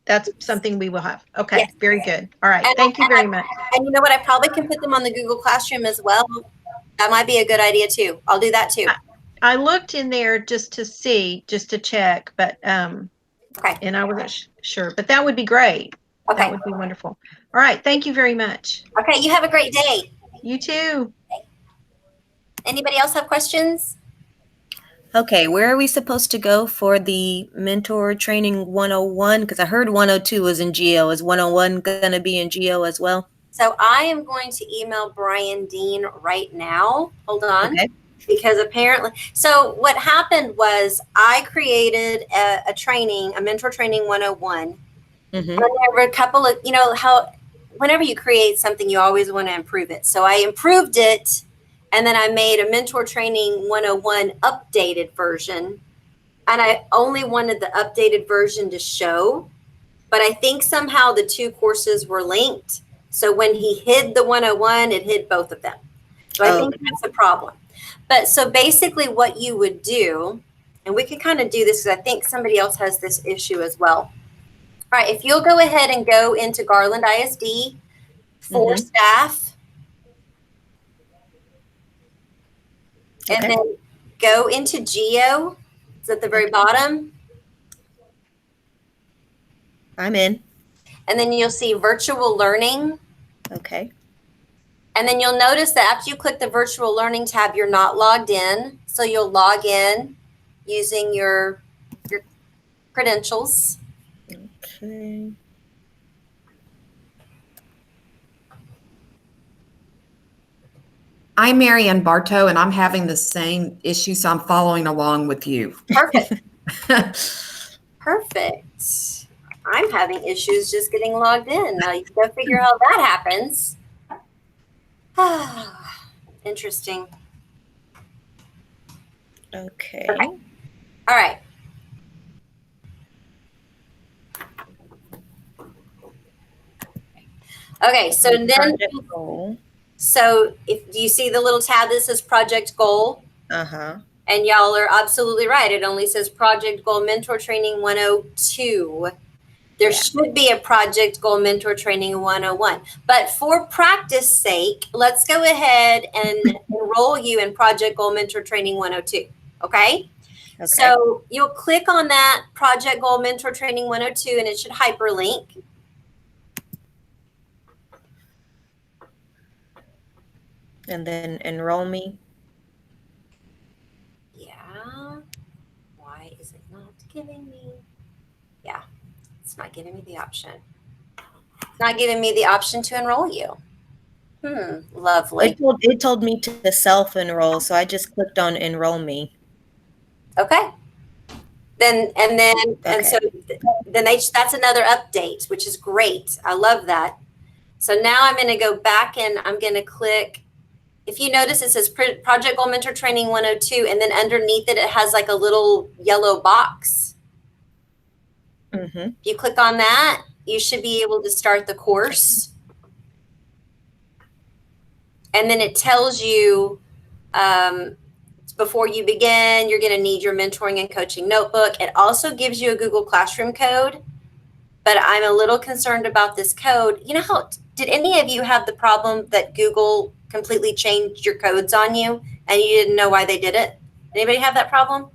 that's something we will have. Okay. Yes. Very good. All right. Thank you very much. And you know what? I probably can put them on the Google Classroom as well. That might be a good idea too. I'll do that too. I looked in there just to check, but okay. And I wasn't sure, but that would be great. Okay. That would be wonderful. All right. Thank you very much. Okay. You have a great day. You too. Anybody else have questions? Okay, where are we supposed to go for the mentor training 101? Because I heard 102 was in GEO. Is 101 going to be in GEO as well? So I am going to email Brian Dean right now. Hold on. Okay. Because apparently, so what happened was I created a training, a mentor training 101. Mm-hmm. And there were a couple of, how whenever you create something, you always want to improve it. So I improved it. And then I made a mentor training 101 updated version. And I only wanted the updated version to show. But I think somehow the two courses were linked. So when he hid the 101, it hid both of them. So I think that's the problem. But so basically what you would do, and we can kind of do this because I think somebody else has this issue as well. All right, if you'll go ahead and go into Garland ISD for staff. And then go into Geo. It's at the very bottom. I'm in. And then you'll see virtual learning. Okay. And then you'll notice that after you click the virtual learning tab, you're not logged in. So you'll log in using your credentials. Okay. I'm Marianne Bartow, and I'm having the same issue, so I'm following along with you. Perfect. Perfect. I'm having issues just getting logged in. Now you gotta figure out how that happens. Interesting. Okay. All right. Okay, so then, Project goal. so if do you see the little tab that says project goal? Uh-huh. And y'all are absolutely right. It only says project goal mentor training 102. There should be a project goal mentor training 101. But for practice sake, let's go ahead and enroll you in project goal mentor training 102. Okay? Okay. So you'll click on that project goal mentor training 102 and it should hyperlink. And then enroll me. Yeah. Why is it not giving me? Yeah, it's not giving me the option. It's not giving me the option to enroll you. Lovely. It told me to self-enroll, so I just clicked on enroll me. Okay. So that's another update, which is great. I love that. So now I'm going to go back and I'm going to click. If you notice, it says Project Goal Mentor Training 102, and then underneath it, it has like a little yellow box. Mm-hmm. If you click on that, you should be able to start the course. And then it tells you before you begin, you're going to need your mentoring and coaching notebook. It also gives you a Google Classroom code, but I'm a little concerned about this code. You know did any of you have the problem that Google completely changed your codes on you and you didn't know why they did it? Anybody have that problem?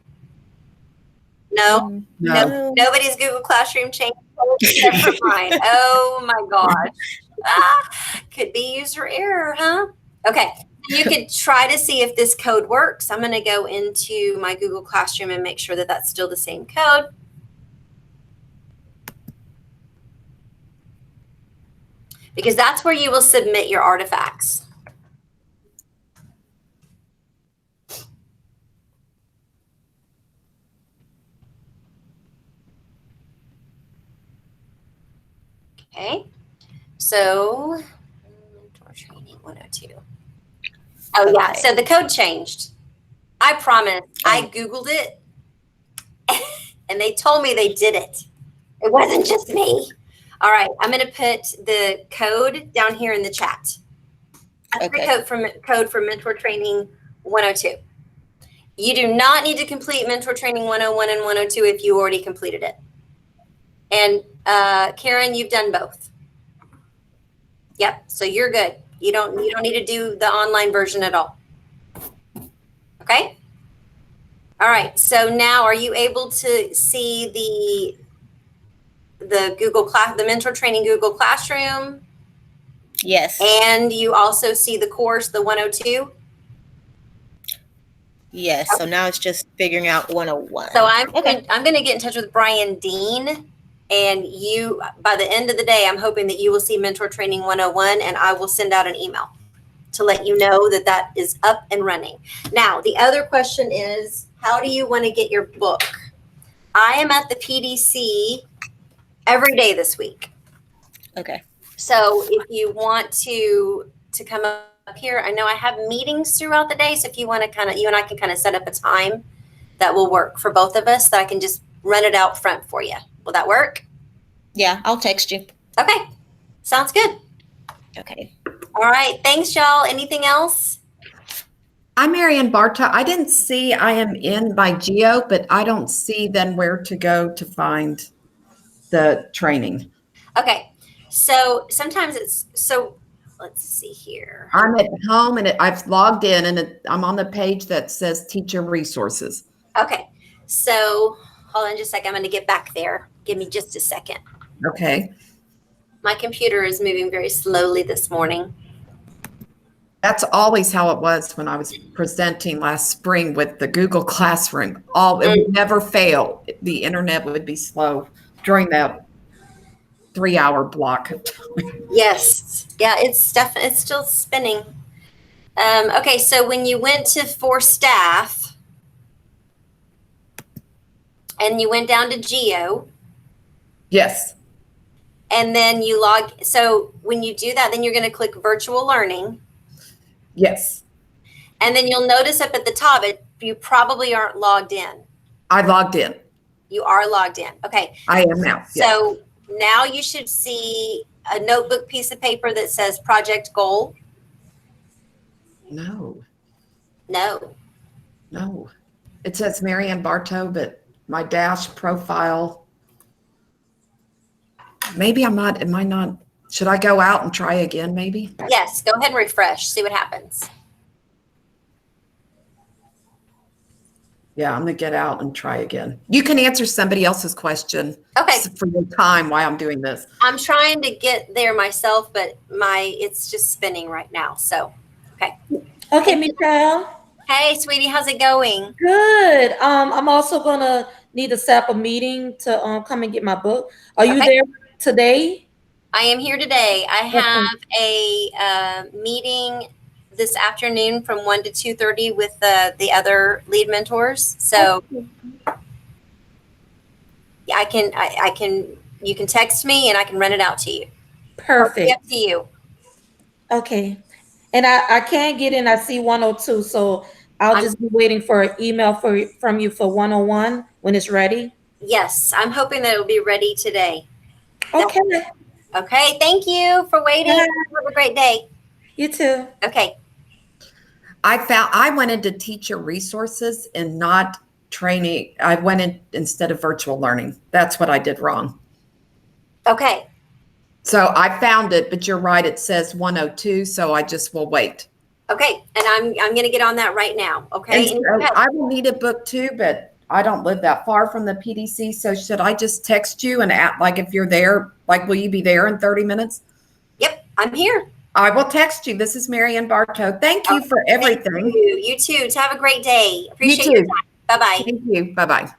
No? No. Nobody's Google Classroom changed codes except for mine. Oh my gosh. Could be user error, huh? Okay. You could try to see if this code works. I'm going to go into my Google Classroom and make sure that that's still the same code. Because that's where you will submit your artifacts. Okay. So, mentor training 102. Oh, yeah. So the code changed. I promise. I Googled it and they told me they did it. It wasn't just me. All right. I'm going to put the code down here in the chat. That's the code for Mentor Training 102. You do not need to complete Mentor Training 101 and 102 if you already completed it. And Karen, you've done both. Yep. So you're good. You don't need to do the online version at all. Okay. All right. So now, are you able to see the Mentor Training Google Classroom? Yes. And you also see the course, the 102? Yes. Okay. So now it's just figuring out 101. So I'm going to get in touch with Brian Dean, and you, by the end of the day, I'm hoping that you will see Mentor Training 101, and I will send out an email to let you know that that is up and running. Now, the other question is, how do you want to get your book? I am at the PDC every day this week. Okay. So if you want to come up here, I know I have meetings throughout the day. So if you want to you and I can kind of set up a time that will work for both of us, that I can just run it out front for you. Will that work? Yeah, I'll text you. Okay. Sounds good. Okay. All right. Thanks, y'all. Anything else? I'm Marianne Barta. I didn't see I am in my Geo, but I don't see then where to go to find the training. Okay. So sometimes let's see here. I'm at home and I've logged in and I'm on the page that says teacher resources. Okay. So hold on just a second. I'm going to get back there. Give me just a second. Okay. My computer is moving very slowly this morning. That's always how it was when I was presenting last spring with the Google Classroom. It would never fail. The internet would be slow during that 3-hour block of time. Yes. Yeah, it's still spinning. Okay, so when you went to For Staff, and you went down to Geo, Yes. and then you log. So when you do that, then you're going to click virtual learning, Yes. and then you'll notice up at the top, you probably aren't logged in. I logged in. You are logged in. Okay. I am now. Yes. So now you should see a notebook piece of paper that says project goal. No. No. No. It says Marianne Bartow, but my dash profile. Maybe I'm not. Am I not? Should I go out and try again? Maybe. Yes. Go ahead and refresh. See what happens. Yeah, I'm gonna get out and try again. You can answer somebody else's question. Okay. For your time while I'm doing this. I'm trying to get there myself, but it's just spinning right now. So, okay. Okay, Michelle. Hey, sweetie, how's it going? Good. I'm also gonna need to set up a meeting to come and get my book. Are you Okay. there today? I am here today. I have a meeting this afternoon from 1 to 2:30 with the other lead mentors. So I can you can text me and I can rent it out to you. Perfect. Up to you. Okay. And I can't get in. I see 102, so I'll just be waiting for an email from you for 101 when it's ready. Yes, I'm hoping that it will be ready today. Okay. Okay, thank you for waiting. Bye. Have a great day. You too. Okay. I went into teacher resources and not training. I went in instead of virtual learning. That's what I did wrong. Okay. So I found it, but you're right. It says 102, so I just will wait. Okay, and I'm going to get on that right now. Okay. And so I will need a book too, but I don't live that far from the PDC. So should I just text you and like if you're there, like will you be there in 30 minutes? Yep, I'm here. I will text you. This is Marianne Bartow. Thank you for everything. Thank you. You too. Have a great day. Appreciate your time. Bye-bye. Thank you. Bye-bye.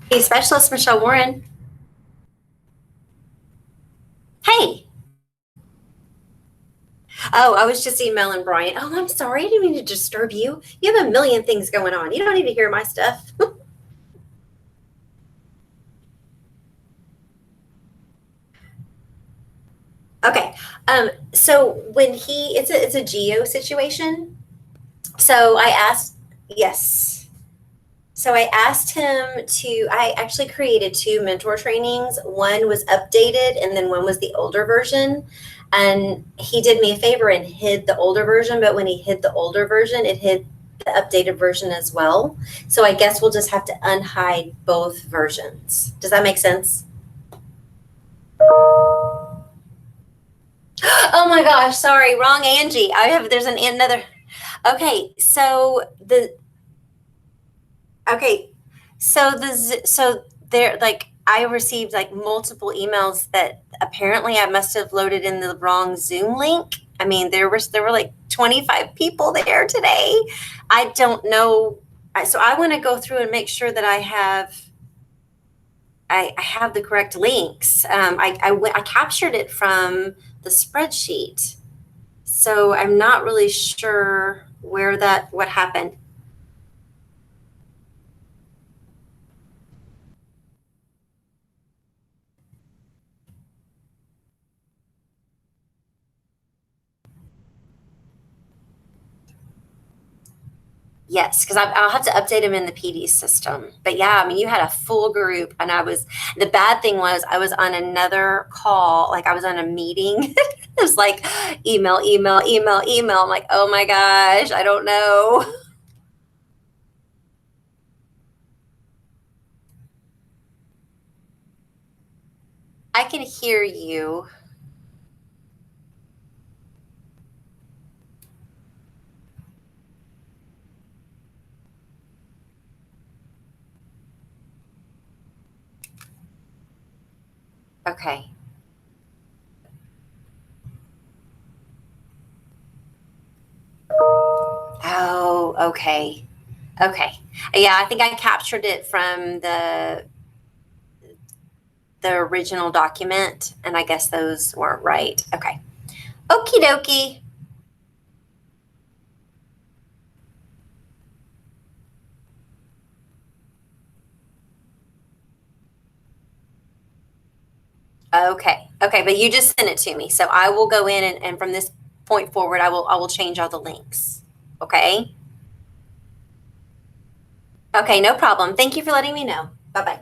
Hey, Specialist Michelle Warren. Hey. Oh, I was just emailing Brian. Oh, I'm sorry. I didn't mean to disturb you. You have a million things going on. You don't need to hear my stuff. Okay. So when it's a geo situation. So I asked, yes. So I asked him I actually created 2 mentor trainings. One was updated and then one was the older version. And he did me a favor and hid the older version, but when he hid the older version, it hid the updated version as well. So I guess we'll just have to unhide both versions. Does that make sense? Oh my gosh, sorry, wrong Angie. There's another. Okay, so there, like, I received like multiple emails that apparently I must have loaded in the wrong Zoom link. I mean, there were like 25 people there today. I don't know. So I want to go through and make sure that I have the correct links. I captured it from the spreadsheet, so I'm not really sure what happened. Yes, because I'll have to update them in the PD system. But yeah, I mean, you had a full group, and the bad thing was I was on another call, like I was on a meeting. It was like email, email, email, email. I'm like, oh my gosh, I don't know. I can hear you. Okay. Oh, okay. Okay. Yeah, I think I captured it from the original document, and I guess those weren't right. Okay. Okie dokie. Okay. Okay, but you just sent it to me. So I will go in and from this point forward I will change all the links. Okay? Okay, no problem. Thank you for letting me know. Bye-bye.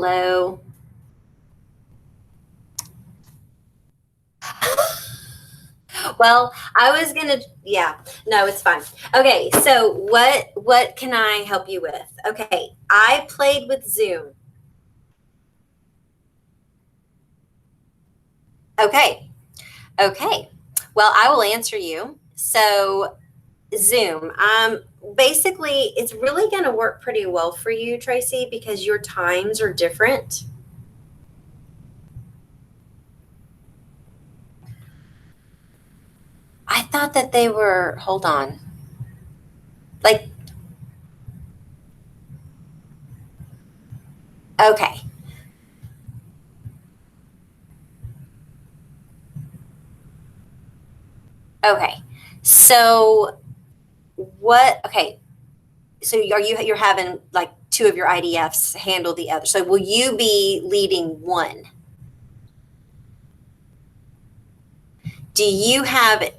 Hello. Well, I was gonna, yeah, no, it's fine. Okay, so what can I help you with? Okay, I played with Zoom. Okay, okay. Well, I will answer you. So Zoom, basically, it's really going to work pretty well for you, Tracy, because your times are different. I thought that they were, hold on. Like, okay. Okay. So okay. So you're having like two of your IDFs handle the other. So will you be leading one? Do you have it?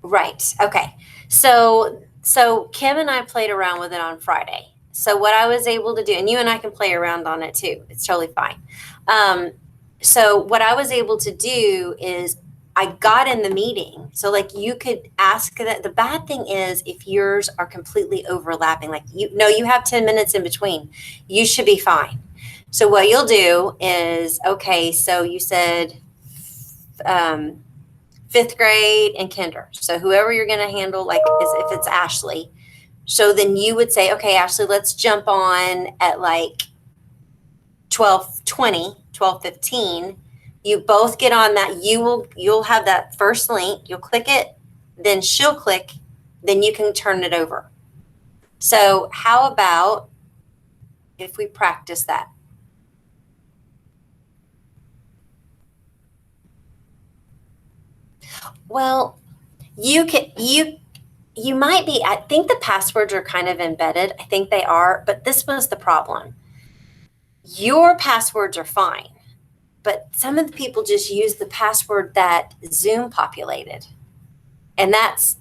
Right. Okay. So Kim and I played around with it on Friday. So what I was able to do, and you and I can play around on it too. It's totally fine. So what I was able to do is I got in the meeting. So like you could ask that. The bad thing is if yours are completely overlapping, like you have 10 minutes in between, you should be fine. So what you'll do is, okay, so you said, fifth grade and kinder. So whoever you're going to handle, like if it's Ashley. So then you would say, okay, Ashley, let's jump on at like 12:20, 12:15. You both get on that. You'll have that first link. You'll click it, then she'll click, then you can turn it over. So how about if we practice that? Well, you might be, I think the passwords are kind of embedded. I think they are, but this was the problem. Your passwords are fine, but some of the people just use the password that Zoom populated. And that's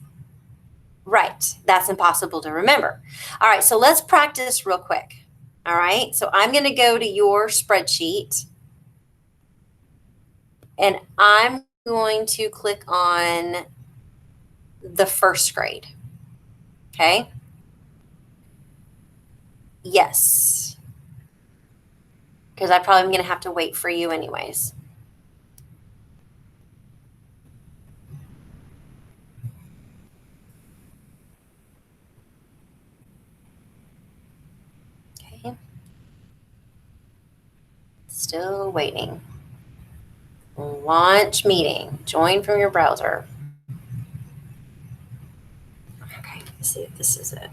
right. That's impossible to remember. All right. So let's practice real quick. All right. So I'm going to go to your spreadsheet and I'm going to click on the first grade. Okay. Yes. Because I probably am going to have to wait for you anyways. Okay. Still waiting. Launch meeting. Join from your browser. Okay, let's see if this is it.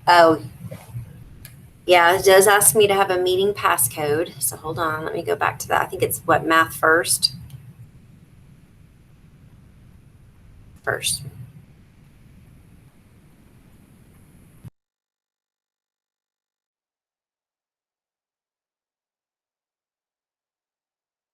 Oh, yeah, it does ask me to have a meeting passcode. So hold on, let me go back to that. I think it's what, math first? First.